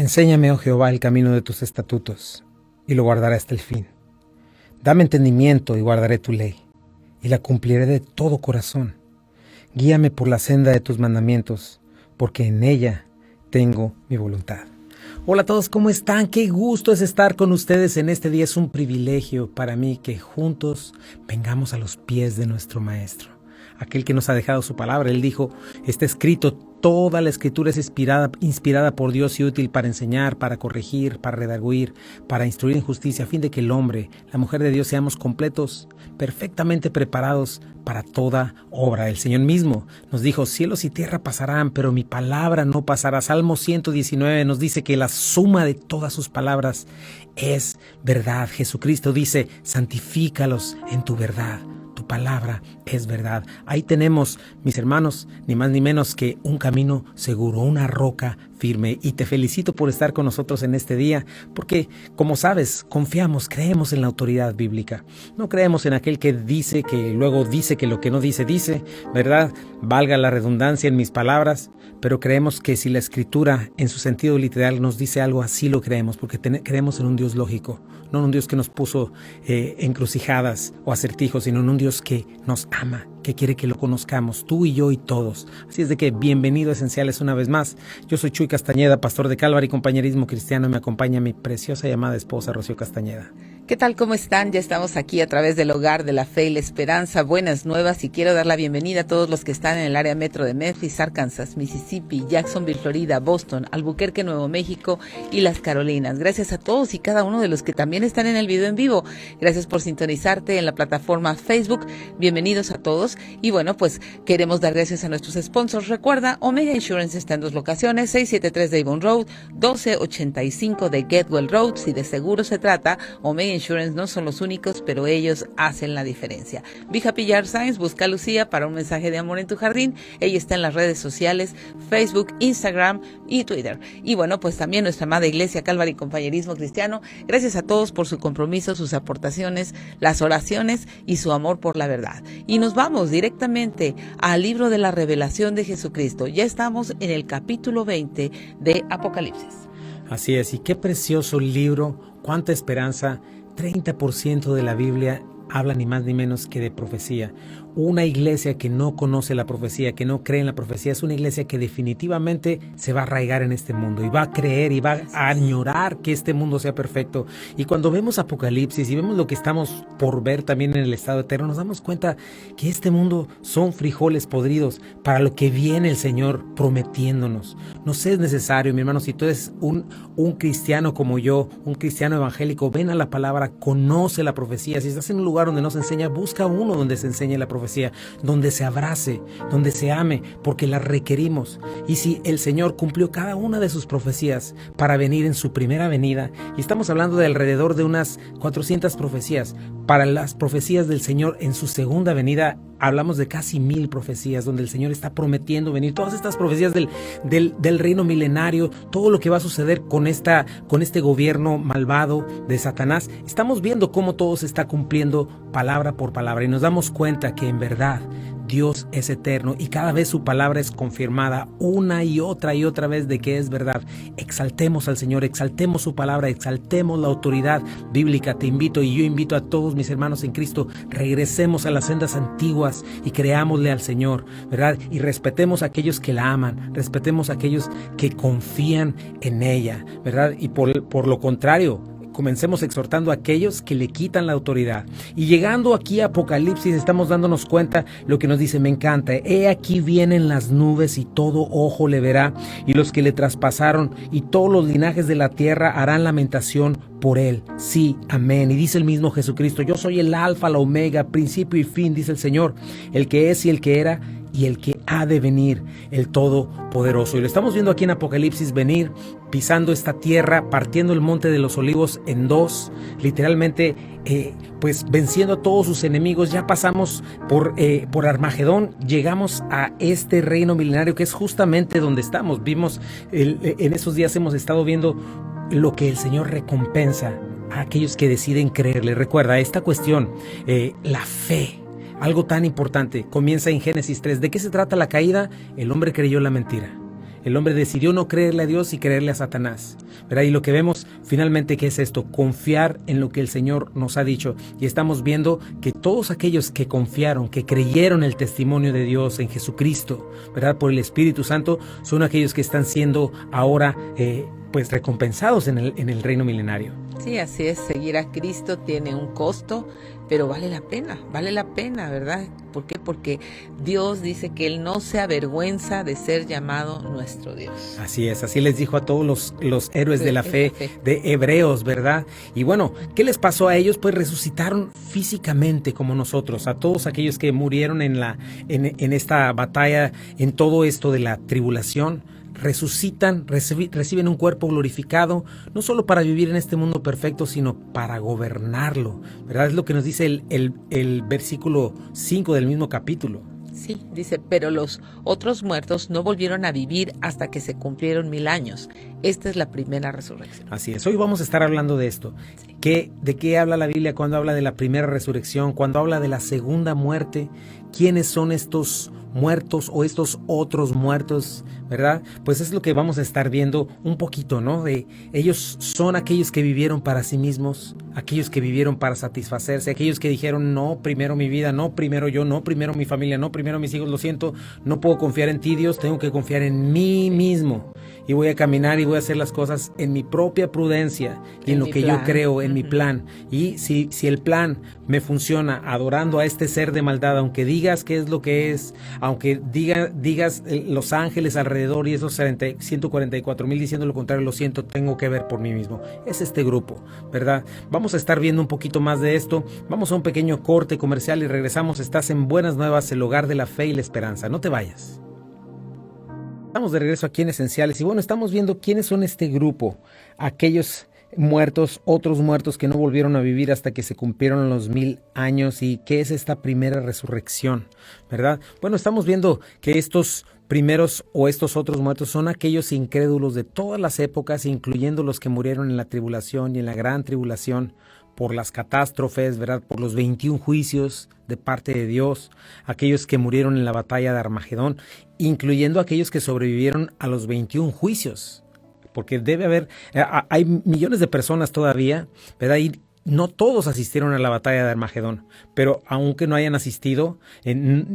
Enséñame, oh Jehová, el camino de tus estatutos, y lo guardaré hasta el fin. Dame entendimiento y guardaré tu ley, y la cumpliré de todo corazón. Guíame por la senda de tus mandamientos, porque en ella tengo mi voluntad. Hola a todos, ¿cómo están? Qué gusto es estar con ustedes en este día. Es un privilegio para mí que juntos vengamos a los pies de nuestro Maestro, aquel que nos ha dejado su palabra. Él dijo, está escrito, toda la escritura es inspirada por Dios y útil para enseñar, para corregir, para redarguir, para instruir en justicia, a fin de que el hombre, la mujer de Dios, seamos completos, perfectamente preparados para toda obra. El Señor mismo nos dijo, cielos y tierra pasarán, pero mi palabra no pasará. Salmo 119 nos dice que la suma de todas sus palabras es verdad. Jesucristo dice, santifícalos en tu verdad. Tu palabra es verdad. Ahí tenemos, mis hermanos, ni más ni menos que un camino seguro, una roca firme. Y te felicito por estar con nosotros en este día, porque, como sabes, confiamos, creemos en la autoridad bíblica. No creemos en aquel que dice que luego dice que lo que no dice, dice, ¿verdad? Valga la redundancia en mis palabras, pero creemos que si la Escritura en su sentido literal nos dice algo, así lo creemos, porque creemos en un Dios lógico, no en un Dios que nos puso encrucijadas o acertijos, sino en un Dios que nos ama, que quiere que lo conozcamos, tú y yo y todos. Así es de que bienvenido a Esenciales una vez más. Yo soy Chuy Castañeda, pastor de Calvary Compañerismo Cristiano, y me acompaña mi preciosa y amada esposa Rocío Castañeda. ¿Qué tal? ¿Cómo están? Ya estamos aquí a través del Hogar de la Fe y la Esperanza. Buenas nuevas, y quiero dar la bienvenida a todos los que están en el área metro de Memphis, Arkansas, Mississippi, Jacksonville, Florida, Boston, Albuquerque, Nuevo México y las Carolinas. Gracias a todos y cada uno de los que también están en el video en vivo. Gracias por sintonizarte en la plataforma Facebook. Bienvenidos a todos. Y bueno, pues queremos dar gracias a nuestros sponsors. Recuerda, Omega Insurance está en dos locaciones, 673 de Avon Road, 1285 de Getwell Road. Si de seguro se trata, Omega Insurance no son los únicos, pero ellos hacen la diferencia. Be Happy Yard Signs, busca a Lucía para un mensaje de amor en tu jardín. Ella está en las redes sociales, Facebook, Instagram y Twitter. Y bueno, pues también nuestra amada iglesia Calvary Compañerismo Cristiano. Gracias a todos por su compromiso, sus aportaciones, las oraciones y su amor por la verdad. Y nos vamos directamente al libro de la revelación de Jesucristo. Ya estamos en el capítulo 20 de Apocalipsis. Así es, y qué precioso libro, cuánta esperanza. 30% de la Biblia habla ni más ni menos que de profecía. Una iglesia que no conoce la profecía, que no cree en la profecía, es una iglesia que definitivamente se va a arraigar en este mundo y va a creer y va a añorar que este mundo sea perfecto. Y cuando vemos Apocalipsis y vemos lo que estamos por ver también en el estado eterno, nos damos cuenta que este mundo son frijoles podridos para lo que viene el Señor prometiéndonos. No es necesario, mi hermano, si tú eres un cristiano como yo, un cristiano evangélico, ven a la palabra, conoce la profecía. Si estás en un lugar donde no se enseña, busca uno donde se enseñe la profecía, donde se abrace, donde se ame, porque la requerimos. Y si el Señor cumplió cada una de sus profecías para venir en su primera venida, y estamos hablando de alrededor de unas 400 profecías, para las profecías del Señor en su segunda venida, hablamos de casi 1000 profecías donde el Señor está prometiendo venir. Todas estas profecías del reino milenario, todo lo que va a suceder con este gobierno malvado de Satanás, estamos viendo cómo todo se está cumpliendo palabra por palabra, y nos damos cuenta que en verdad Dios es eterno y cada vez su palabra es confirmada una y otra vez de que es verdad. Exaltemos al Señor, exaltemos su palabra, exaltemos la autoridad bíblica. Te invito, y yo invito a todos mis hermanos en Cristo, regresemos a las sendas antiguas y creámosle al Señor, ¿verdad? Y respetemos a aquellos que la aman, respetemos a aquellos que confían en ella, ¿verdad? Y por lo contrario, comencemos exhortando a aquellos que le quitan la autoridad. Y llegando aquí a Apocalipsis, estamos dándonos cuenta lo que nos dice, me encanta. He aquí vienen las nubes y todo ojo le verá, y los que le traspasaron y todos los linajes de la tierra harán lamentación por él. Sí, amén. Y dice el mismo Jesucristo, yo soy el alfa, la omega, principio y fin, dice el Señor, el que es y el que era y el que ha de venir, el Todopoderoso. Y lo estamos viendo aquí en Apocalipsis venir, pisando esta tierra, partiendo el monte de los olivos en dos, literalmente pues venciendo a todos sus enemigos. Ya pasamos por Armagedón, llegamos a este reino milenario que es justamente donde estamos. Vimos, en esos días hemos estado viendo lo que el Señor recompensa a aquellos que deciden creerle. Recuerda, esta cuestión, la fe, algo tan importante, comienza en Génesis 3. ¿De qué se trata la caída? El hombre creyó la mentira. El hombre decidió no creerle a Dios y creerle a Satanás, ¿verdad? Y lo que vemos finalmente, ¿qué es esto? Confiar en lo que el Señor nos ha dicho. Y estamos viendo que todos aquellos que confiaron, que creyeron el testimonio de Dios en Jesucristo, ¿verdad? Por el Espíritu Santo, son aquellos que están siendo ahora pues recompensados en el reino milenario. Sí, así es, seguir a Cristo tiene un costo, pero vale la pena, ¿verdad? ¿Por qué? Porque Dios dice que Él no se avergüenza de ser llamado nuestro Dios. Así es, así les dijo a todos los héroes de la fe de Hebreos, ¿verdad? Y bueno, ¿qué les pasó a ellos? Pues resucitaron físicamente como nosotros, a todos aquellos que murieron en esta batalla, en todo esto de la tribulación. Resucitan, reciben un cuerpo glorificado, no solo para vivir en este mundo perfecto, sino para gobernarlo, ¿verdad? Es lo que nos dice el versículo 5 del mismo capítulo. Sí, dice, pero los otros muertos no volvieron a vivir hasta que se cumplieron 1000 años. Esta es la primera resurrección. Así es, hoy vamos a estar hablando de esto. Sí. ¿De qué habla la Biblia cuando habla de la primera resurrección, cuando habla de la segunda muerte? ¿Quiénes son estos muertos o estos otros muertos, verdad? Pues es lo que vamos a estar viendo un poquito, ¿no? De ellos son aquellos que vivieron para sí mismos, aquellos que vivieron para satisfacerse, aquellos que dijeron, no, primero mi vida, no, primero yo, no, primero mi familia, no, primero mis hijos, lo siento, no puedo confiar en ti, Dios, tengo que confiar en mí mismo. Y voy a caminar y voy a hacer las cosas en mi propia prudencia y en lo que yo creo, en mi plan. Y si el plan me funciona adorando a este ser de maldad, aunque digas qué es lo que es, aunque digas los ángeles alrededor y esos 144,000 diciendo lo contrario, lo siento, tengo que ver por mí mismo. Es este grupo, ¿verdad? Vamos a estar viendo un poquito más de esto. Vamos a un pequeño corte comercial y regresamos. Estás en Buenas Nuevas, el hogar de la fe y la esperanza. No te vayas. Estamos de regreso aquí en Esenciales y bueno, estamos viendo quiénes son este grupo, aquellos muertos, otros muertos que no volvieron a vivir hasta que se cumplieron los 1000 años y qué es esta primera resurrección, ¿verdad? Bueno, estamos viendo que estos primeros o estos otros muertos son aquellos incrédulos de todas las épocas, incluyendo los que murieron en la tribulación y en la gran tribulación, por las catástrofes, ¿verdad? Por los 21 juicios de parte de Dios, aquellos que murieron en la batalla de Armagedón, incluyendo aquellos que sobrevivieron a los 21 juicios, porque debe haber, hay millones de personas todavía, ¿verdad? Y no todos asistieron a la batalla de Armagedón, pero aunque no hayan asistido,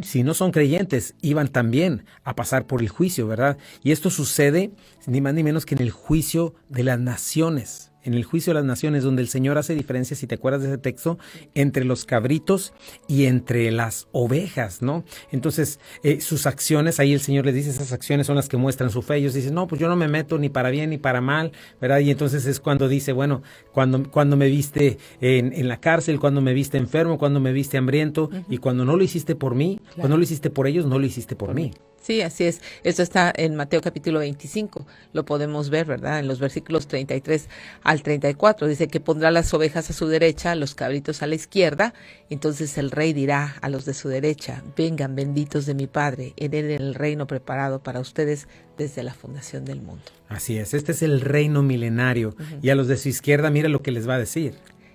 si no son creyentes, iban también a pasar por el juicio, ¿verdad? Y esto sucede ni más ni menos que en el juicio de las naciones. En el juicio de las naciones, donde el Señor hace diferencia, si te acuerdas de ese texto, entre los cabritos y entre las ovejas, ¿no? Entonces, sus acciones, ahí el Señor les dice, esas acciones son las que muestran su fe. Ellos dicen, no, pues yo no me meto ni para bien ni para mal, ¿verdad? Y entonces es cuando dice, bueno, cuando me viste en la cárcel, cuando me viste enfermo, cuando me viste hambriento, y cuando no lo hiciste por mí, cuando no lo hiciste por ellos, no lo hiciste por mí. Sí, así es. Esto está en Mateo capítulo 25. Lo podemos ver, ¿verdad? En los versículos 33 al 34. Dice que pondrá las ovejas a su derecha, los cabritos a la izquierda. Entonces el rey dirá a los de su derecha, vengan benditos de mi Padre, hereden el reino preparado para ustedes desde la fundación del mundo. Así es. Este es el reino milenario. Y a los de su izquierda, mira lo que les va a decir.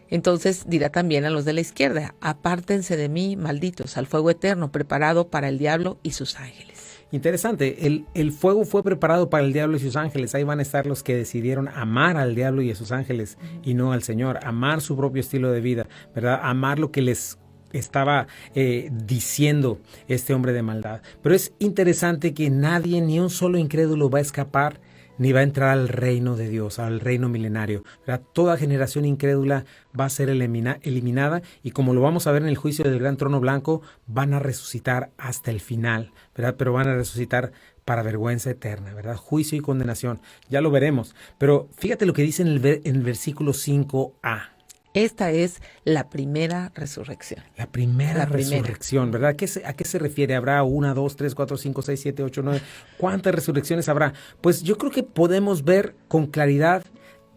Entonces dirá también a los de la izquierda, apártense de mí, malditos, al fuego eterno preparado para el diablo y sus ángeles. Interesante, el fuego fue preparado para el diablo y sus ángeles. Ahí van a estar los que decidieron amar al diablo y a sus ángeles y no al Señor, amar su propio estilo de vida, ¿verdad? Amar lo que les estaba diciendo este hombre de maldad. Pero es interesante que nadie, ni un solo incrédulo va a escapar ni va a entrar al reino de Dios, al reino milenario, ¿verdad? Toda generación incrédula va a ser eliminada y como lo vamos a ver en el juicio del gran trono blanco, van a resucitar hasta el final, ¿verdad? Pero van a resucitar para vergüenza eterna, ¿verdad? Juicio y condenación, ya lo veremos. Pero fíjate lo que dice en el versículo 5a. Esta es la primera resurrección. La primera resurrección, ¿verdad? ¿A qué se refiere? ¿Habrá 1, 2, 3, 4, 5, 6, 7, 8, 9? ¿Cuántas resurrecciones habrá? Pues yo creo que podemos ver con claridad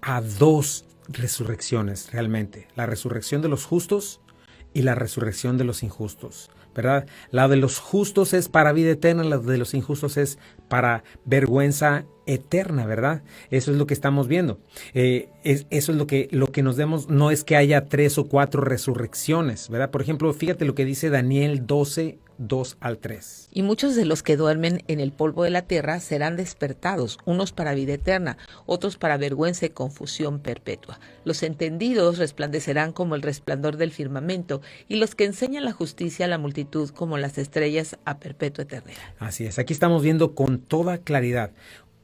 a 2 resurrecciones realmente. La resurrección de los justos y la resurrección de los injustos, ¿verdad? La de los justos es para vida eterna, la de los injustos es para vergüenza eterna, ¿verdad? Eso es lo que estamos viendo. Eso es lo que nos demos, no es que haya 3 o 4 resurrecciones, ¿verdad? Por ejemplo, fíjate lo que dice Daniel 12, 2 al 3. Y muchos de los que duermen en el polvo de la tierra serán despertados, unos para vida eterna, otros para vergüenza y confusión perpetua. Los entendidos resplandecerán como el resplandor del firmamento, y los que enseñan la justicia a la multitud como las estrellas a perpetua eternidad. Así es, aquí estamos viendo con toda claridad.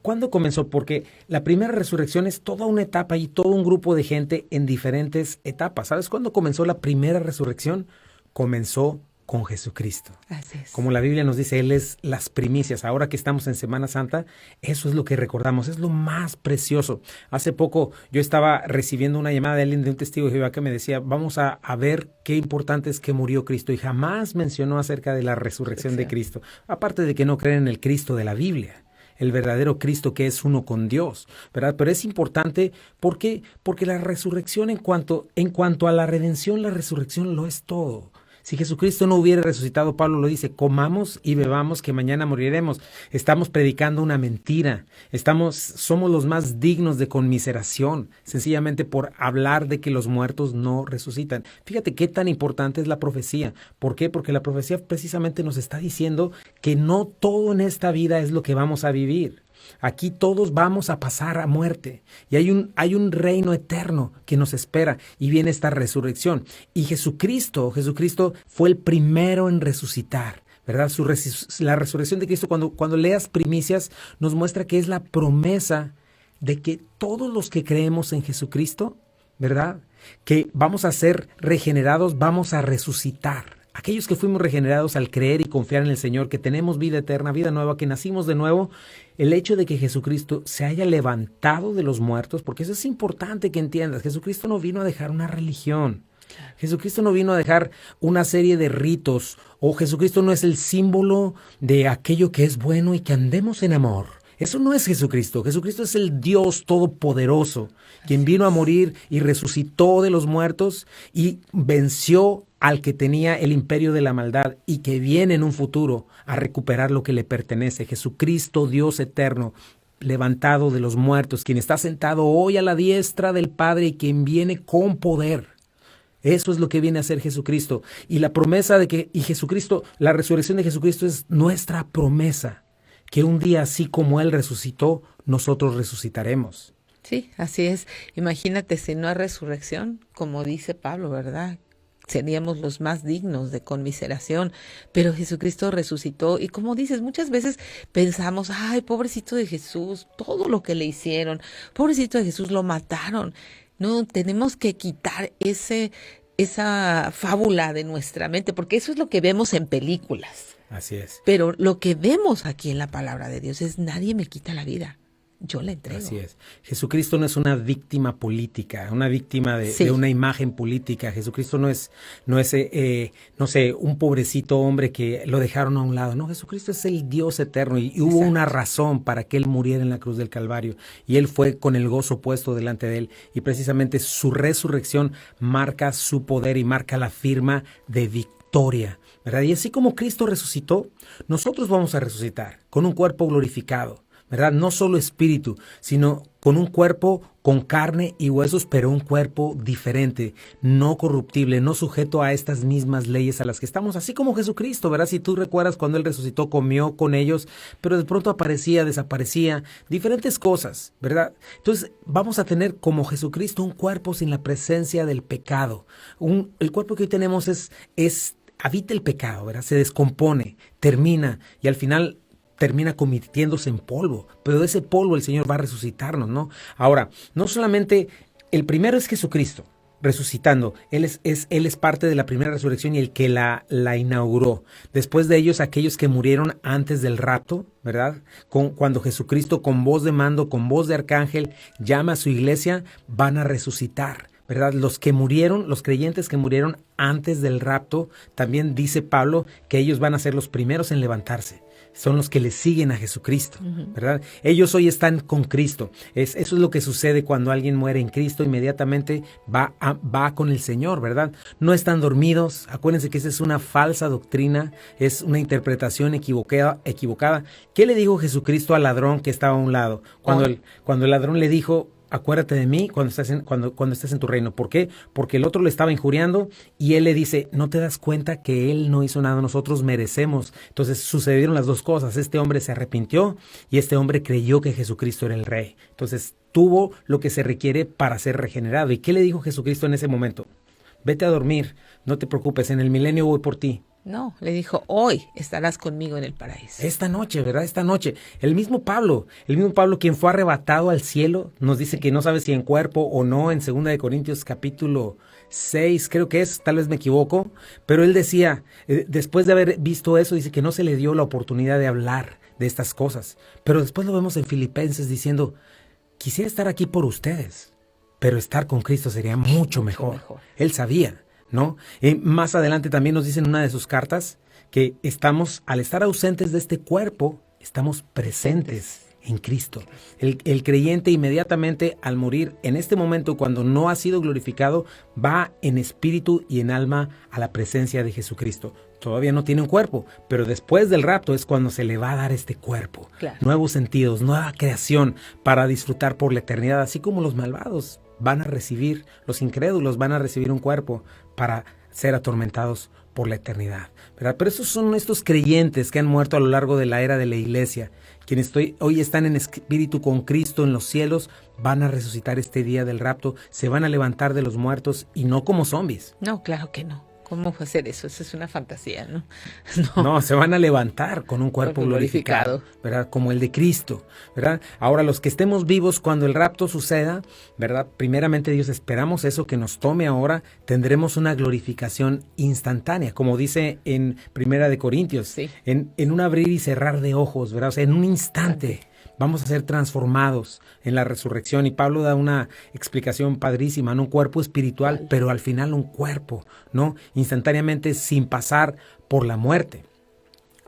¿Cuándo comenzó? Porque la primera resurrección es toda una etapa y todo un grupo de gente en diferentes etapas. ¿Sabes cuándo comenzó la primera resurrección? Comenzó con Jesucristo. Así es. Como la Biblia nos dice, Él es las primicias. Ahora que estamos en Semana Santa, eso es lo que recordamos, es lo más precioso. Hace poco yo estaba recibiendo una llamada de alguien, de un testigo de Jehová, que me decía, vamos a ver qué importante es que murió Cristo, y jamás mencionó acerca de la resurrección de Cristo, aparte de que no creen en el Cristo de la Biblia, el verdadero Cristo que es uno con Dios, ¿verdad? Pero es importante, ¿por qué? Porque la resurrección, en cuanto a la redención, la resurrección lo es todo. Si Jesucristo no hubiera resucitado, Pablo lo dice, comamos y bebamos que mañana moriremos. Estamos predicando una mentira. Somos los más dignos de conmiseración, sencillamente por hablar de que los muertos no resucitan. Fíjate qué tan importante es la profecía. ¿Por qué? Porque la profecía precisamente nos está diciendo que no todo en esta vida es lo que vamos a vivir. Aquí todos vamos a pasar a muerte, y hay un reino eterno que nos espera, y viene esta resurrección. Y Jesucristo fue el primero en resucitar, ¿verdad? La resurrección de Cristo, cuando leas Primicias, nos muestra que es la promesa de que todos los que creemos en Jesucristo, ¿verdad?, que vamos a ser regenerados, vamos a resucitar. Aquellos que fuimos regenerados al creer y confiar en el Señor, que tenemos vida eterna, vida nueva, que nacimos de nuevo, el hecho de que Jesucristo se haya levantado de los muertos, porque eso es importante que entiendas, Jesucristo no vino a dejar una religión, Jesucristo no vino a dejar una serie de ritos, o Jesucristo no es el símbolo de aquello que es bueno y que andemos en amor. Eso no es Jesucristo. Jesucristo es el Dios todopoderoso, quien vino a morir y resucitó de los muertos y venció al que tenía el imperio de la maldad y que viene en un futuro a recuperar lo que le pertenece. Jesucristo, Dios eterno, levantado de los muertos, quien está sentado hoy a la diestra del Padre y quien viene con poder. Eso es lo que viene a hacer Jesucristo. Y la promesa la resurrección de Jesucristo es nuestra promesa, que un día, así como Él resucitó, nosotros resucitaremos. Sí, así es. Imagínate, si no hay resurrección, como dice Pablo, ¿verdad?, seríamos los más dignos de conmiseración, pero Jesucristo resucitó, y como dices, muchas veces pensamos, ay, pobrecito de Jesús, todo lo que le hicieron, pobrecito de Jesús, lo mataron. No, tenemos que quitar esa fábula de nuestra mente, porque eso es lo que vemos en películas. Así es. Pero lo que vemos aquí en la palabra de Dios es: nadie me quita la vida, yo la entrego. Así es. Jesucristo no es una víctima política, una víctima de una imagen política. Jesucristo no es un pobrecito hombre que lo dejaron a un lado. No, Jesucristo es el Dios eterno, y hubo una razón para que Él muriera en la cruz del Calvario, y Él fue con el gozo puesto delante de Él, y precisamente su resurrección marca su poder y marca la firma de victoria, ¿verdad? Y así como Cristo resucitó, nosotros vamos a resucitar con un cuerpo glorificado, ¿verdad? No solo espíritu, sino con un cuerpo con carne y huesos, pero un cuerpo diferente, no corruptible, no sujeto a estas mismas leyes a las que estamos, así como Jesucristo, ¿verdad? Si tú recuerdas, cuando Él resucitó, comió con ellos, pero de pronto aparecía, desaparecía, diferentes cosas, ¿verdad? Entonces vamos a tener, como Jesucristo, un cuerpo sin la presencia del pecado. El cuerpo que hoy tenemos habita el pecado, ¿verdad? Se descompone, termina, y al final termina convirtiéndose en polvo, pero de ese polvo el Señor va a resucitarnos, ¿no? Ahora, no solamente, el primero es Jesucristo resucitando, Él es parte de la primera resurrección y el que la inauguró. Después de ellos, aquellos que murieron antes del rapto, ¿verdad? Cuando Jesucristo, con voz de mando, con voz de arcángel, llama a su iglesia, van a resucitar, ¿verdad? Los que murieron, los creyentes que murieron antes del rapto, también dice Pablo que ellos van a ser los primeros en levantarse. Son los que le siguen a Jesucristo, ¿verdad? Ellos hoy están con Cristo. Eso es lo que sucede cuando alguien muere en Cristo, inmediatamente va con el Señor, ¿verdad? No están dormidos. Acuérdense que esa es una falsa doctrina, es una interpretación equivocada. ¿Qué le dijo Jesucristo al ladrón que estaba a un lado? Cuando el ladrón le dijo, acuérdate de mí cuando estés en tu reino. ¿Por qué? Porque el otro le estaba injuriando y él le dice, ¿no te das cuenta que él no hizo nada? Nosotros merecemos. Entonces sucedieron las dos cosas. Este hombre se arrepintió y este hombre creyó que Jesucristo era el rey. Entonces tuvo lo que se requiere para ser regenerado. ¿Y qué le dijo Jesucristo en ese momento? Vete a dormir, no te preocupes, en el milenio voy por ti. No, le dijo, hoy estarás conmigo en el paraíso. Esta noche, ¿verdad? Esta noche. El mismo Pablo quien fue arrebatado al cielo, nos dice que no sabe si en cuerpo o no, en 2 de Corintios capítulo 6, creo que es, tal vez me equivoco, pero él decía, después de haber visto eso, dice que no se le dio la oportunidad de hablar de estas cosas. Pero después lo vemos en Filipenses diciendo, quisiera estar aquí por ustedes, pero estar con Cristo sería mucho mejor. Él sabía, ¿no? Más adelante también nos dice en una de sus cartas que al estar ausentes de este cuerpo, estamos presentes en Cristo. El creyente inmediatamente al morir, en este momento cuando no ha sido glorificado, va en espíritu y en alma a la presencia de Jesucristo. Todavía no tiene un cuerpo, pero después del rapto es cuando se le va a dar este cuerpo. Claro. Nuevos sentidos, nueva creación para disfrutar por la eternidad, así como los malvados van a recibir, los incrédulos van a recibir un cuerpo para ser atormentados por la eternidad, ¿verdad? Pero esos son estos creyentes que han muerto a lo largo de la era de la iglesia, quienes hoy están en espíritu con Cristo en los cielos, van a resucitar este día del rapto, se van a levantar de los muertos y no como zombies. No, claro que no. ¿Cómo va a ser eso? Eso es una fantasía, ¿no? No, se van a levantar con un cuerpo glorificado, ¿verdad? Como el de Cristo, ¿verdad? Ahora, los que estemos vivos cuando el rapto suceda, ¿verdad? Primeramente, Dios, esperamos eso que nos tome ahora, tendremos una glorificación instantánea, como dice en 1 de Corintios, sí. en un abrir y cerrar de ojos, ¿verdad? O sea, en un instante. Vamos a ser transformados en la resurrección. Y Pablo da una explicación padrísima, ¿no? Un cuerpo espiritual, pero al final un cuerpo, ¿no? Instantáneamente sin pasar por la muerte.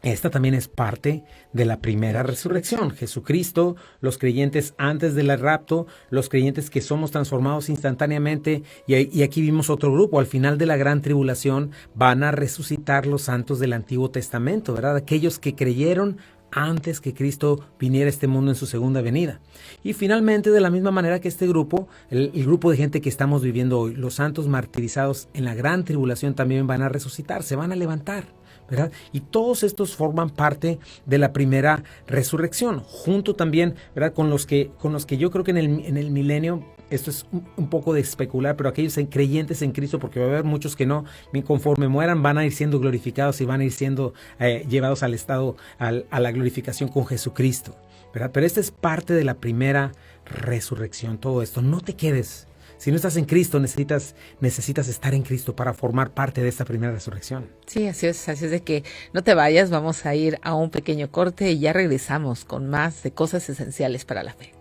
Esta también es parte de la primera resurrección. Jesucristo, los creyentes antes del rapto, los creyentes que somos transformados instantáneamente. Y aquí vimos otro grupo. Al final de la gran tribulación van a resucitar los santos del Antiguo Testamento, ¿verdad? Aquellos que creyeron antes que Cristo viniera a este mundo en su segunda venida. Y finalmente, de la misma manera que este grupo, el grupo de gente que estamos viviendo hoy, los santos martirizados en la gran tribulación también van a resucitar, se van a levantar, ¿verdad? Y todos estos forman parte de la primera resurrección, junto también, ¿verdad? Con los que yo creo que en el milenio, esto es un poco de especular, pero aquellos creyentes en Cristo, porque va a haber muchos que no, conforme mueran, van a ir siendo glorificados y van a ir siendo llevados al estado, a la glorificación con Jesucristo, ¿verdad? Pero esta es parte de la primera resurrección, todo esto. No te quedes. Si no estás en Cristo, necesitas estar en Cristo para formar parte de esta primera resurrección. Sí, así es de que no te vayas, vamos a ir a un pequeño corte y ya regresamos con más de cosas esenciales para la fe.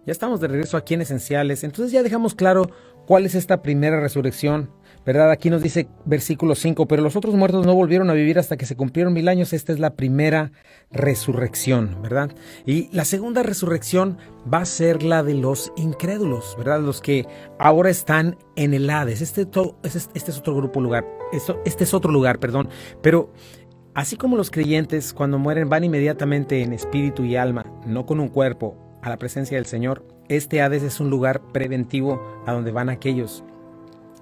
Ya estamos de regreso aquí en Esenciales, entonces ya dejamos claro cuál es esta primera resurrección, ¿verdad? Aquí nos dice versículo 5, pero los otros muertos no volvieron a vivir hasta que se cumplieron 1000 años. Esta es la primera resurrección, ¿verdad? Y la segunda resurrección va a ser la de los incrédulos, ¿verdad? Los que ahora están en el Hades. Este es otro lugar, pero así como los creyentes cuando mueren van inmediatamente en espíritu y alma, no con un cuerpo, a la presencia del Señor, este Hades es un lugar preventivo a donde van aquellos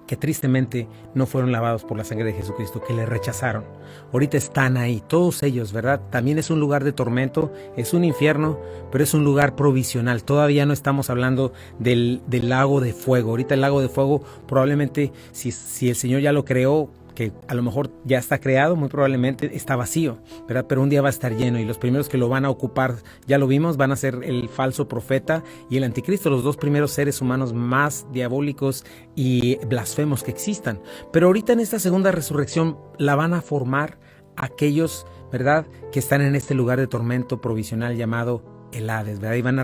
que tristemente no fueron lavados por la sangre de Jesucristo, que le rechazaron. Ahorita están ahí, todos ellos, ¿verdad? También es un lugar de tormento, es un infierno, pero es un lugar provisional. Todavía no estamos hablando del lago de fuego. Ahorita el lago de fuego probablemente, si el Señor ya lo creó, que a lo mejor ya está creado, muy probablemente está vacío, ¿verdad? Pero un día va a estar lleno y los primeros que lo van a ocupar, ya lo vimos, van a ser el falso profeta y el anticristo, los dos primeros seres humanos más diabólicos y blasfemos que existan. Pero ahorita en esta segunda resurrección la van a formar aquellos, ¿verdad?, que están en este lugar de tormento provisional llamado el Hades, ¿verdad? Y van a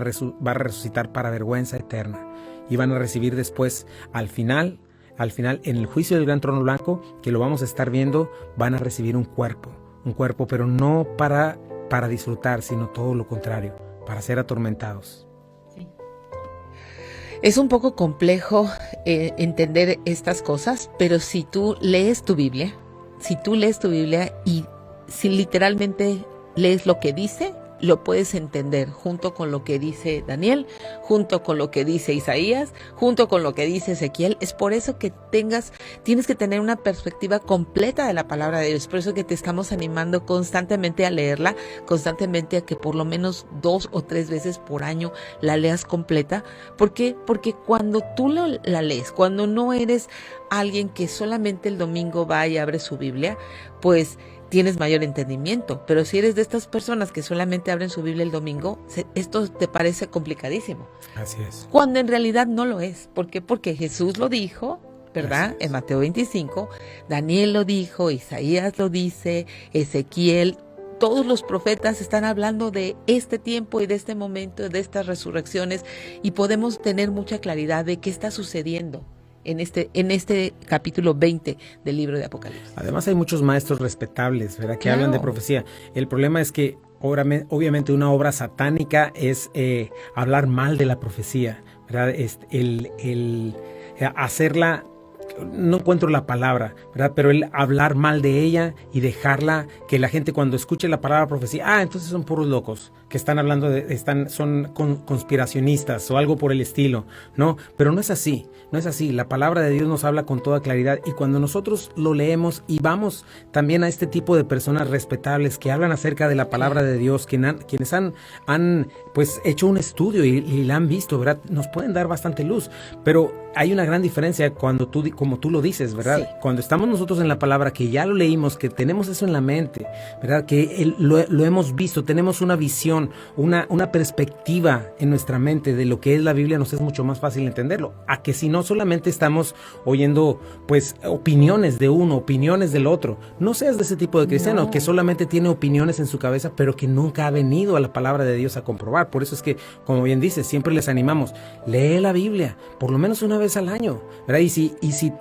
resucitar para vergüenza eterna y van a recibir después al final, en el juicio del gran trono blanco, que lo vamos a estar viendo, van a recibir un cuerpo, pero no para disfrutar, sino todo lo contrario, para ser atormentados. Sí. Es un poco complejo entender estas cosas, pero si tú lees tu Biblia y si literalmente lees lo que dice, lo puedes entender junto con lo que dice Daniel, junto con lo que dice Isaías, junto con lo que dice Ezequiel. Es por eso que tienes que tener una perspectiva completa de la palabra de Dios. Es por eso que te estamos animando constantemente a leerla, constantemente a que por lo menos 2 o 3 veces por año la leas completa. ¿Por qué? Porque cuando tú la lees, cuando no eres alguien que solamente el domingo va y abre su Biblia, pues tienes mayor entendimiento. Pero si eres de estas personas que solamente abren su Biblia el domingo, esto te parece complicadísimo. Así es. Cuando en realidad no lo es. ¿Por qué? Porque Jesús lo dijo, ¿verdad? Es. En Mateo 25, Daniel lo dijo, Isaías lo dice, Ezequiel. Todos los profetas están hablando de este tiempo y de este momento, de estas resurrecciones, y podemos tener mucha claridad de qué está sucediendo en este capítulo 20 del libro de Apocalipsis. Además hay muchos maestros respetables, ¿verdad? Que Claro. hablan de profecía. El problema es que obviamente una obra satánica es hablar mal de la profecía, ¿verdad? El hacerla, no encuentro la palabra, ¿verdad? Pero el hablar mal de ella y dejarla, que la gente cuando escuche la palabra profecía, entonces son puros locos, que están hablando son conspiracionistas o algo por el estilo, ¿no? Pero no es así, no es así. La palabra de Dios nos habla con toda claridad, y cuando nosotros lo leemos y vamos también a este tipo de personas respetables que hablan acerca de la palabra de Dios, quienes han pues hecho un estudio y la han visto, ¿verdad? Nos pueden dar bastante luz, pero hay una gran diferencia como tú lo dices, ¿verdad? Sí. Cuando estamos nosotros en la palabra, que ya lo leímos, que tenemos eso en la mente, ¿verdad? Que lo hemos visto, tenemos una visión, una perspectiva en nuestra mente de lo que es la Biblia, nos es mucho más fácil entenderlo. A que si no solamente estamos oyendo, pues, opiniones de uno, opiniones del otro. No seas de ese tipo de cristiano, No. que solamente tiene opiniones en su cabeza, pero que nunca ha venido a la palabra de Dios a comprobar. Por eso es que, como bien dices, siempre les animamos, lee la Biblia, por lo menos una vez al año, ¿verdad?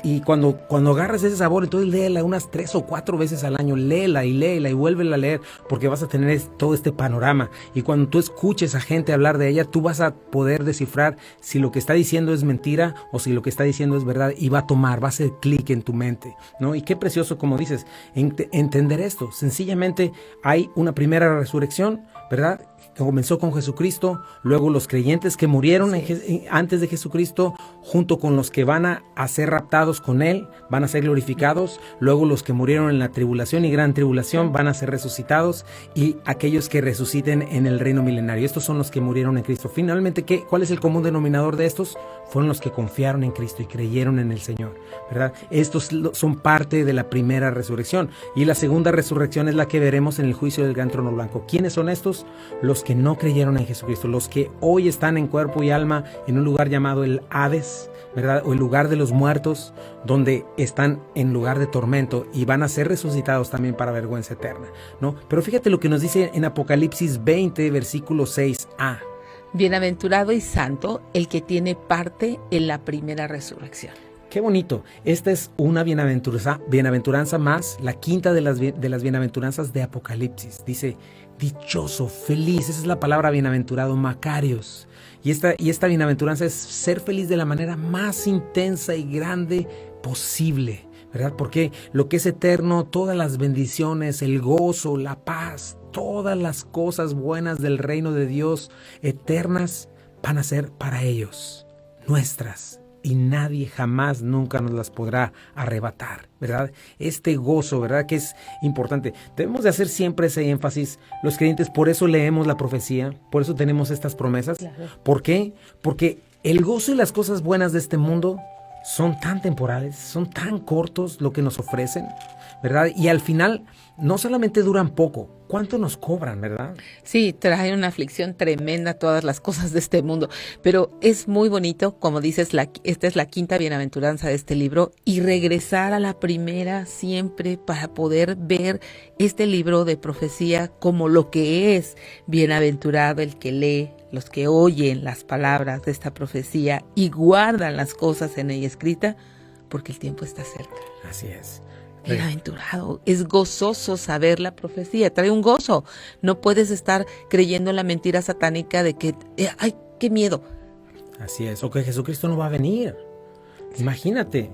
Y cuando agarras ese sabor, entonces léela unas 3 o 4 veces al año, léela y vuélvela a leer, porque vas a tener todo este panorama. Y cuando tú escuches a gente hablar de ella, tú vas a poder descifrar si lo que está diciendo es mentira o si lo que está diciendo es verdad, y va a hacer clic en tu mente, ¿no? Y qué precioso, como dices, entender esto. Sencillamente hay una primera resurrección, ¿verdad? Que comenzó con Jesucristo, luego los creyentes que murieron antes de Jesucristo, junto con los que van a ser raptados con Él, van a ser glorificados, luego los que murieron en la tribulación y gran tribulación van a ser resucitados, y aquellos que resuciten en el reino milenario. Estos son los que murieron en Cristo. Finalmente, ¿cuál es el común denominador de estos? Fueron los que confiaron en Cristo y creyeron en el Señor, ¿verdad? Estos son parte de la primera resurrección, y la segunda resurrección es la que veremos en el juicio del gran trono blanco. ¿Quiénes son estos? Los que no creyeron en Jesucristo, los que hoy están en cuerpo y alma en un lugar llamado el Hades, ¿verdad? O el lugar de los muertos, donde están en lugar de tormento, y van a ser resucitados también para vergüenza eterna, ¿no? Pero fíjate lo que nos dice en Apocalipsis 20, versículo 6a. Bienaventurado y santo el que tiene parte en la primera resurrección. Qué bonito. Esta es una bienaventuranza más, la quinta de las bienaventuranzas de Apocalipsis. Dice, dichoso, feliz. Esa es la palabra bienaventurado, Macarios. Y esta bienaventuranza es ser feliz de la manera más intensa y grande posible, ¿verdad? Porque lo que es eterno, todas las bendiciones, el gozo, la paz, todas las cosas buenas del reino de Dios eternas van a ser para ellos, nuestras. Y nadie jamás, nunca nos las podrá arrebatar, ¿verdad? Este gozo, ¿verdad? Que es importante. Debemos de hacer siempre ese énfasis. Los creyentes, por eso leemos la profecía, por eso tenemos estas promesas. Claro. ¿Por qué? Porque el gozo y las cosas buenas de este mundo son tan temporales, son tan cortos lo que nos ofrecen, ¿verdad? Y al final no solamente duran poco, ¿cuánto nos cobran, verdad? Sí, trae una aflicción tremenda todas las cosas de este mundo, pero es muy bonito, como dices, esta es la quinta bienaventuranza de este libro, y regresar a la primera siempre para poder ver este libro de profecía como lo que es. Bienaventurado el que lee, los que oyen las palabras de esta profecía y guardan las cosas en ella escrita, porque el tiempo está cerca. Así es. Bienaventurado, es gozoso saber la profecía, trae un gozo. No puedes estar creyendo en la mentira satánica de que, ¡ay, qué miedo! Así es, o que Jesucristo no va a venir. Imagínate,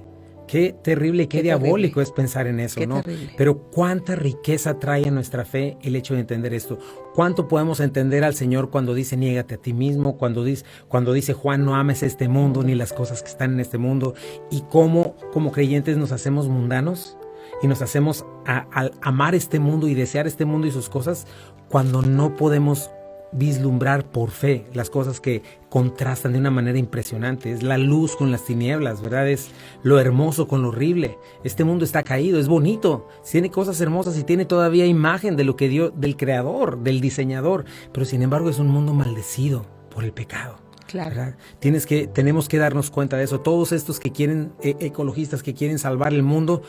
Qué terrible, qué diabólico es pensar en eso, Qué ¿no? terrible. Pero cuánta riqueza trae a nuestra fe el hecho de entender esto. ¿Cuánto podemos entender al Señor cuando dice niégate a ti mismo, cuando dice Juan no ames este mundo ni las cosas que están en este mundo? Y cómo como creyentes nos hacemos mundanos y nos hacemos al amar este mundo y desear este mundo y sus cosas cuando no podemos vislumbrar por fe las cosas que contrastan de una manera impresionante. Es la luz con las tinieblas, ¿verdad? Es lo hermoso con lo horrible. Este mundo está caído, es bonito, tiene cosas hermosas y tiene todavía imagen de lo que dio, del creador, del diseñador, pero sin embargo es un mundo maldecido por el pecado. Claro. ¿Verdad? Tenemos que darnos cuenta de eso. Todos estos que quieren, ecologistas que quieren salvar el mundo,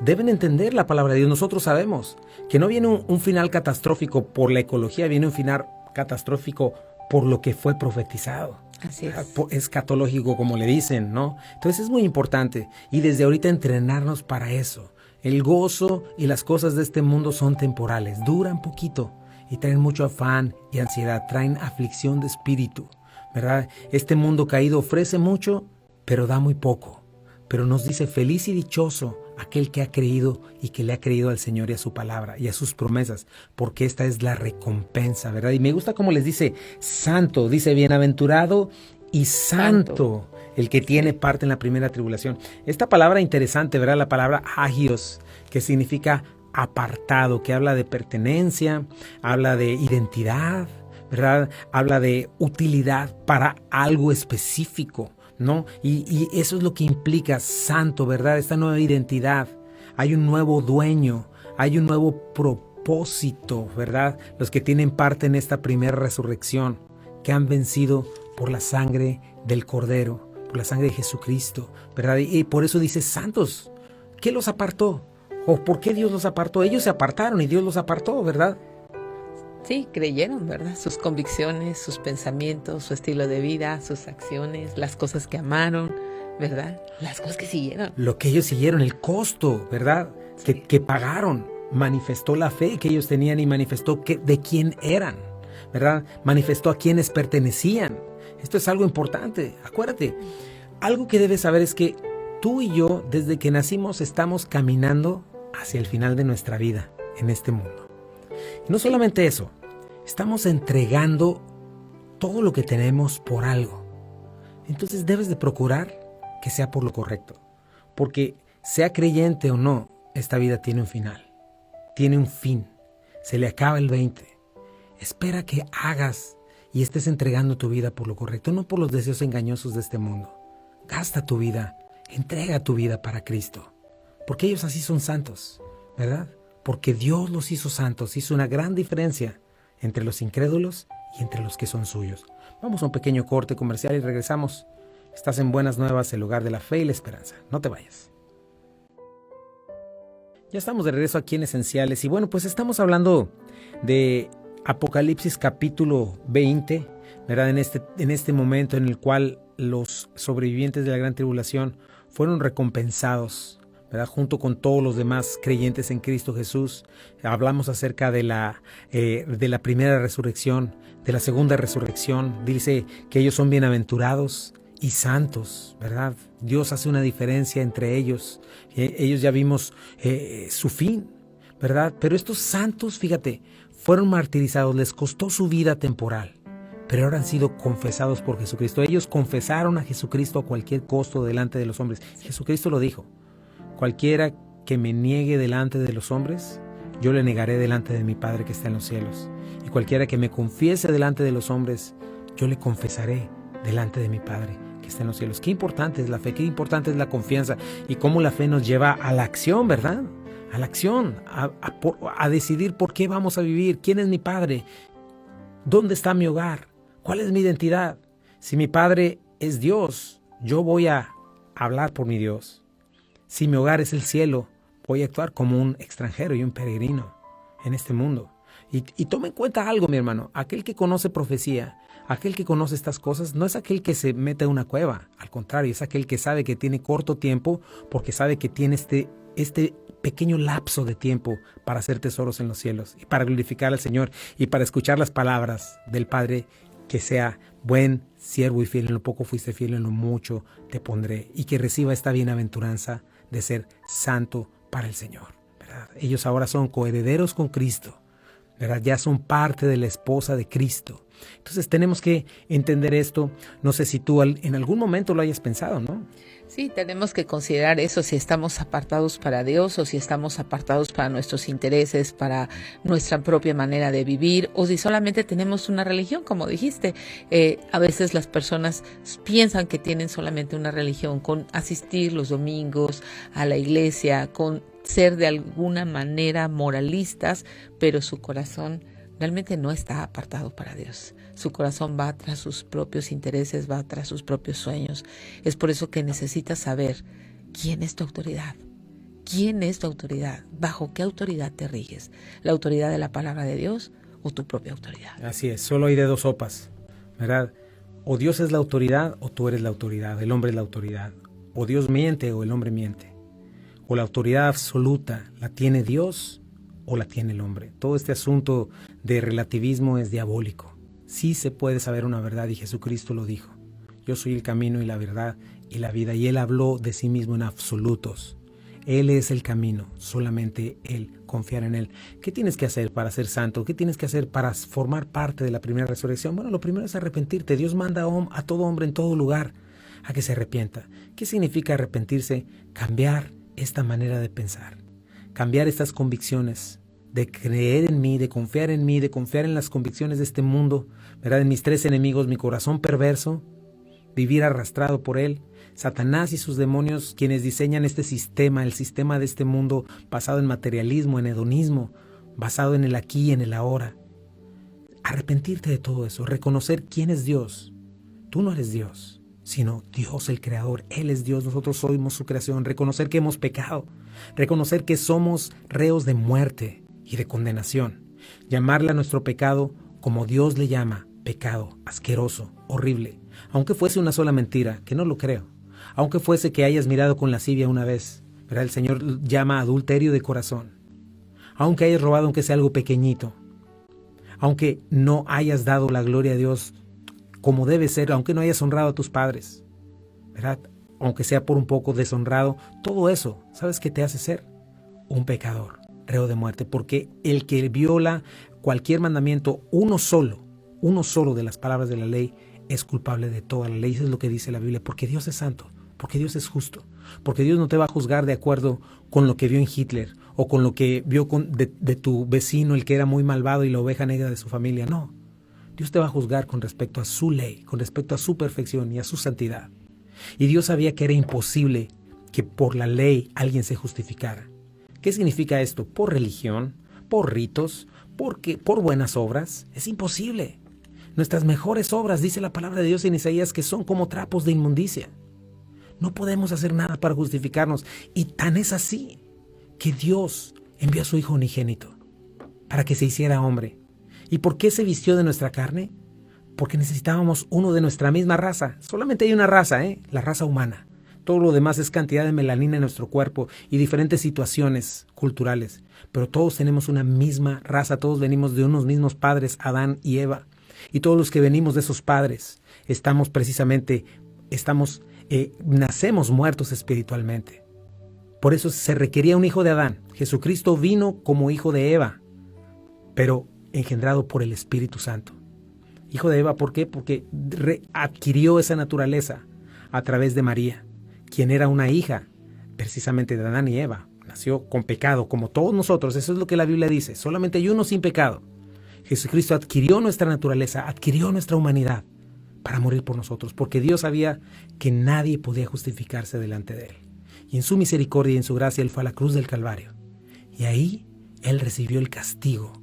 deben entender la palabra de Dios. Nosotros sabemos que no viene un final catastrófico por la ecología, viene un final catastrófico por lo que fue profetizado. Así es. Escatológico, como le dicen, ¿no? Entonces es muy importante y desde ahorita entrenarnos para eso. El gozo y las cosas de este mundo son temporales, duran poquito y traen mucho afán y ansiedad, traen aflicción de espíritu, ¿verdad? Este mundo caído ofrece mucho, pero da muy poco. Pero nos dice feliz y dichoso aquel que ha creído y que le ha creído al Señor y a su palabra y a sus promesas, porque esta es la recompensa, ¿verdad? Y me gusta cómo les dice santo, dice bienaventurado y santo el que tiene parte en la primera tribulación. Esta palabra interesante, ¿verdad? La palabra agios, que significa apartado, que habla de pertenencia, habla de identidad, ¿verdad? Habla de utilidad para algo específico, ¿no? Y eso es lo que implica santo, ¿verdad? Esta nueva identidad. Hay un nuevo dueño, hay un nuevo propósito, ¿verdad? Los que tienen parte en esta primera resurrección, que han vencido por la sangre del Cordero, por la sangre de Jesucristo, ¿verdad? Y por eso dice santos. ¿Qué los apartó? ¿O por qué Dios los apartó? Ellos se apartaron y Dios los apartó, ¿verdad? Sí, creyeron, ¿verdad? Sus convicciones, sus pensamientos, su estilo de vida, sus acciones, las cosas que amaron, ¿verdad? Las cosas que siguieron. Lo que ellos siguieron, el costo, ¿verdad? Sí. Que pagaron, manifestó la fe que ellos tenían y manifestó de quién eran, ¿verdad? Manifestó a quienes pertenecían. Esto es algo importante, acuérdate. Algo que debes saber es que tú y yo, desde que nacimos, estamos caminando hacia el final de nuestra vida en este mundo. Y no solamente eso, estamos entregando todo lo que tenemos por algo. Entonces debes de procurar que sea por lo correcto. Porque sea creyente o no, esta vida tiene un final. Tiene un fin. Se le acaba el 20. Espera que hagas y estés entregando tu vida por lo correcto, no por los deseos engañosos de este mundo. Gasta tu vida, entrega tu vida para Cristo. Porque ellos así son santos, ¿verdad? Porque Dios los hizo santos, hizo una gran diferencia entre los incrédulos y entre los que son suyos. Vamos a un pequeño corte comercial y regresamos. Estás en Buenas Nuevas, el lugar de la fe y la esperanza. No te vayas. Ya estamos de regreso aquí en Esenciales y bueno, pues estamos hablando de Apocalipsis capítulo 20, ¿verdad? En este momento en el cual los sobrevivientes de la gran tribulación fueron recompensados, ¿verdad? Junto con todos los demás creyentes en Cristo Jesús. Hablamos acerca de la primera resurrección, de la segunda resurrección. Dice que ellos son bienaventurados y santos, ¿verdad? Dios hace una diferencia entre ellos. Ellos ya vimos su fin, ¿verdad? Pero estos santos, fíjate, fueron martirizados, les costó su vida temporal, pero ahora han sido confesados por Jesucristo. Ellos confesaron a Jesucristo a cualquier costo delante de los hombres. Jesucristo lo dijo: cualquiera que me niegue delante de los hombres, yo le negaré delante de mi Padre que está en los cielos. Y cualquiera que me confiese delante de los hombres, yo le confesaré delante de mi Padre que está en los cielos. Qué importante es la fe, qué importante es la confianza y cómo la fe nos lleva a la acción, ¿verdad? A la acción, a decidir por qué vamos a vivir, quién es mi Padre, dónde está mi hogar, cuál es mi identidad. Si mi Padre es Dios, yo voy a hablar por mi Dios. Si mi hogar es el cielo, voy a actuar como un extranjero y un peregrino en este mundo. Y toma en cuenta algo, mi hermano. Aquel que conoce profecía, aquel que conoce estas cosas, no es aquel que se mete a una cueva. Al contrario, es aquel que sabe que tiene corto tiempo porque sabe que tiene este pequeño lapso de tiempo para hacer tesoros en los cielos y para glorificar al Señor y para escuchar las palabras del Padre, que sea buen siervo y fiel. En lo poco fuiste fiel, en lo mucho te pondré, y que reciba esta bienaventuranza de ser santo para el Señor, ¿verdad? Ellos ahora son coherederos con Cristo, ¿verdad? Ya son parte de la esposa de Cristo. Entonces tenemos que entender esto. No sé si tú en algún momento lo hayas pensado, ¿no? Sí, tenemos que considerar eso, si estamos apartados para Dios o si estamos apartados para nuestros intereses, para nuestra propia manera de vivir, o si solamente tenemos una religión, como dijiste. A veces las personas piensan que tienen solamente una religión, con asistir los domingos a la iglesia, con ser de alguna manera moralistas, pero su corazón realmente no está apartado para Dios. Su corazón va tras sus propios intereses, va tras sus propios sueños. Es por eso que necesitas saber quién es tu autoridad. ¿Quién es tu autoridad? ¿Bajo qué autoridad te riges? ¿La autoridad de la palabra de Dios o tu propia autoridad? Así es, solo hay de dos sopas, ¿verdad? O Dios es la autoridad o tú eres la autoridad, el hombre es la autoridad. O Dios miente o el hombre miente. O la autoridad absoluta la tiene Dios o la tiene el hombre. Todo este asunto de relativismo es diabólico. Sí se puede saber una verdad y Jesucristo lo dijo. Yo soy el camino y la verdad y la vida. Y Él habló de sí mismo en absolutos. Él es el camino, solamente Él, confiar en Él. ¿Qué tienes que hacer para ser santo? ¿Qué tienes que hacer para formar parte de la primera resurrección? Bueno, lo primero es arrepentirte. Dios manda a todo hombre en todo lugar a que se arrepienta. ¿Qué significa arrepentirse? Cambiar esta manera de pensar. Cambiar estas convicciones, de creer en mí, de confiar en las convicciones de este mundo, ¿verdad? En mis tres enemigos, mi corazón perverso, vivir arrastrado por él, Satanás y sus demonios, quienes diseñan este sistema, el sistema de este mundo basado en materialismo, en hedonismo, basado en el aquí y en el ahora. Arrepentirte de todo eso, reconocer quién es Dios. Tú no eres Dios, sino Dios el Creador. Él es Dios, nosotros somos su creación. Reconocer que hemos pecado, reconocer que somos reos de muerte y de condenación. Llamarle a nuestro pecado como Dios le llama, pecado, asqueroso, horrible. Aunque fuese una sola mentira, que no lo creo. Aunque fuese que hayas mirado con lascivia una vez, ¿verdad? El Señor llama adulterio de corazón. Aunque hayas robado, aunque sea algo pequeñito. Aunque no hayas dado la gloria a Dios como debe ser, aunque no hayas honrado a tus padres, ¿verdad? Aunque sea por un poco deshonrado, todo eso, ¿sabes qué te hace ser? Un pecador, reo de muerte, porque el que viola cualquier mandamiento, uno solo de las palabras de la ley, es culpable de toda la ley. Eso es lo que dice la Biblia, porque Dios es santo, porque Dios es justo, porque Dios no te va a juzgar de acuerdo con lo que vio en Hitler o con lo que vio de tu vecino, el que era muy malvado y la oveja negra de su familia. No, Dios te va a juzgar con respecto a su ley, con respecto a su perfección y a su santidad. Y Dios sabía que era imposible que por la ley alguien se justificara. ¿Qué significa esto? Por religión, por ritos, por buenas obras. Es imposible. Nuestras mejores obras, dice la palabra de Dios en Isaías, que son como trapos de inmundicia. No podemos hacer nada para justificarnos. Y tan es así que Dios envió a su Hijo unigénito para que se hiciera hombre. ¿Y por qué se vistió de nuestra carne? Porque necesitábamos uno de nuestra misma raza. Solamente hay una raza, la raza humana. Todo lo demás es cantidad de melanina en nuestro cuerpo y diferentes situaciones culturales. Pero todos tenemos una misma raza, todos venimos de unos mismos padres, Adán y Eva. Y todos los que venimos de esos padres nacemos muertos espiritualmente. Por eso se requería un hijo de Adán. Jesucristo vino como hijo de Eva, pero engendrado por el Espíritu Santo. Hijo de Eva, ¿por qué? Porque adquirió esa naturaleza a través de María, quien era una hija precisamente de Adán y Eva. Nació con pecado, como todos nosotros. Eso es lo que la Biblia dice. Solamente hay uno sin pecado. Jesucristo adquirió nuestra naturaleza, adquirió nuestra humanidad para morir por nosotros, porque Dios sabía que nadie podía justificarse delante de Él. Y en su misericordia y en su gracia Él fue a la cruz del Calvario. Y ahí Él recibió el castigo,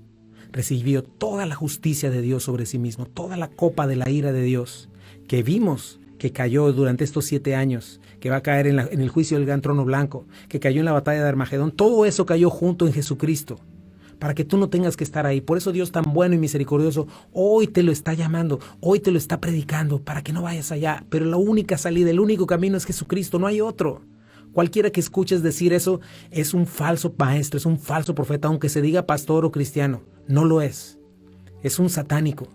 recibió toda la justicia de Dios sobre sí mismo, toda la copa de la ira de Dios, que vimos que cayó durante estos 7 años, que va a caer en el juicio del gran trono blanco, que cayó en la batalla de Armagedón. Todo eso cayó junto en Jesucristo, para que tú no tengas que estar ahí. Por eso Dios tan bueno y misericordioso hoy te lo está llamando, hoy te lo está predicando, para que no vayas allá. Pero la única salida, el único camino es Jesucristo, no hay otro. Cualquiera que escuches decir eso es un falso maestro, es un falso profeta, aunque se diga pastor o cristiano. No lo es. Es un satánico.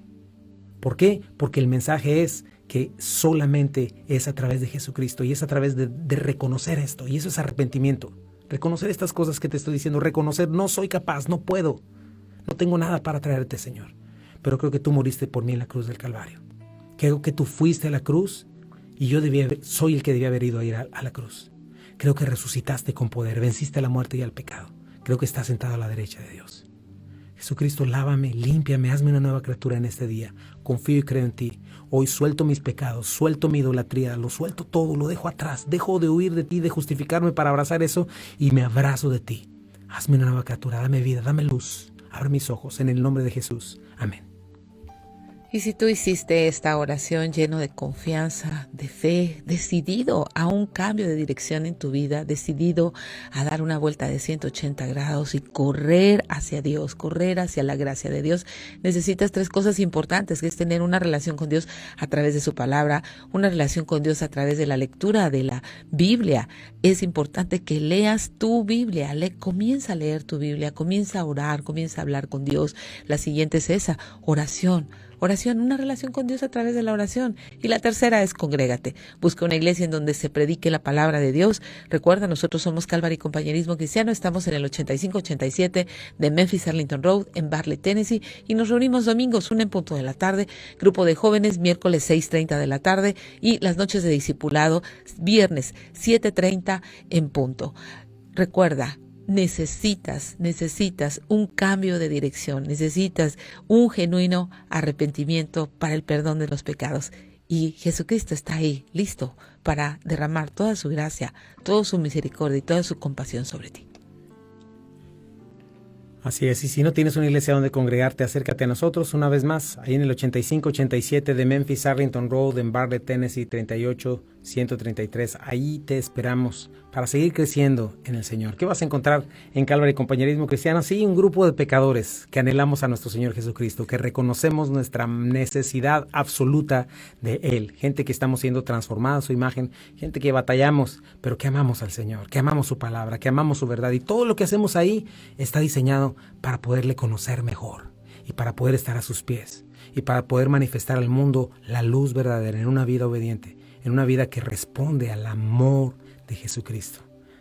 ¿Por qué? Porque el mensaje es que solamente es a través de Jesucristo y es a través de reconocer esto. Y eso es arrepentimiento. Reconocer estas cosas que te estoy diciendo. Reconocer, no soy capaz, no puedo. No tengo nada para traerte, Señor. Pero creo que tú moriste por mí en la cruz del Calvario. Creo que tú fuiste a la cruz y yo soy el que debía haber ido a ir a la cruz. Creo que resucitaste con poder, venciste a la muerte y al pecado. Creo que estás sentado a la derecha de Dios. Jesucristo, lávame, límpiame, hazme una nueva criatura en este día. Confío y creo en ti. Hoy suelto mis pecados, suelto mi idolatría, lo suelto todo, lo dejo atrás. Dejo de huir de ti, de justificarme para abrazar eso y me abrazo de ti. Hazme una nueva criatura, dame vida, dame luz. Abre mis ojos en el nombre de Jesús. Amén. Y si tú hiciste esta oración lleno de confianza, de fe, decidido a un cambio de dirección en tu vida, decidido a dar una vuelta de 180 grados y correr hacia Dios, correr hacia la gracia de Dios, necesitas 3 cosas importantes, que es tener una relación con Dios a través de su palabra, una relación con Dios a través de la lectura de la Biblia. Es importante que leas tu Biblia, comienza a leer tu Biblia, comienza a orar, comienza a hablar con Dios. La siguiente es esa, oración, una relación con Dios a través de la oración. Y la tercera es congrégate. Busca una iglesia en donde se predique la palabra de Dios. Recuerda, nosotros somos Calvary Compañerismo Cristiano. Estamos en el 8587 de Memphis Arlington Road en Bartlett, Tennessee. Y nos reunimos domingos 1:00 p.m. Grupo de jóvenes miércoles 6:30 p.m. Y las noches de discipulado viernes 7:30 p.m. Recuerda, necesitas un cambio de dirección, necesitas un genuino arrepentimiento para el perdón de los pecados. Y Jesucristo está ahí, listo para derramar toda su gracia, toda su misericordia y toda su compasión sobre ti. Así es, y si no tienes una iglesia donde congregarte, acércate a nosotros una vez más, ahí en el 8587 de Memphis Arlington Road en Bartlett, Tennessee, 38133. Ahí te esperamos para seguir creciendo en el Señor. ¿Qué vas a encontrar en Calvary Compañerismo Cristiano? Sí, un grupo de pecadores que anhelamos a nuestro Señor Jesucristo, que reconocemos nuestra necesidad absoluta de Él. Gente que estamos siendo transformada a su imagen, gente que batallamos, pero que amamos al Señor, que amamos su palabra, que amamos su verdad. Y todo lo que hacemos ahí está diseñado para poderle conocer mejor y para poder estar a sus pies y para poder manifestar al mundo la luz verdadera en una vida obediente, en una vida que responde al amor de Jesucristo.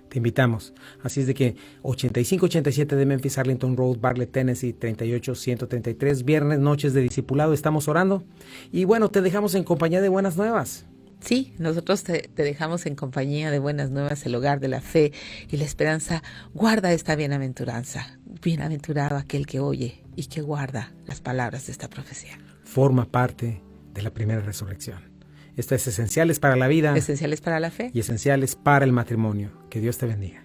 Te invitamos. Así es de que 8587 de Memphis Arlington Road, Bartlett, Tennessee, 38133, viernes, noches de discipulado, estamos orando. Y bueno, te dejamos en compañía de buenas nuevas. Sí, nosotros te dejamos en compañía de buenas nuevas, el hogar de la fe y la esperanza. Guarda esta bienaventuranza. Bienaventurado aquel que oye y que guarda las palabras de esta profecía. Forma parte de la primera resurrección. Esto es Esenciales para la Vida. Esenciales para la Fe. Y Esenciales para el matrimonio. Que Dios te bendiga.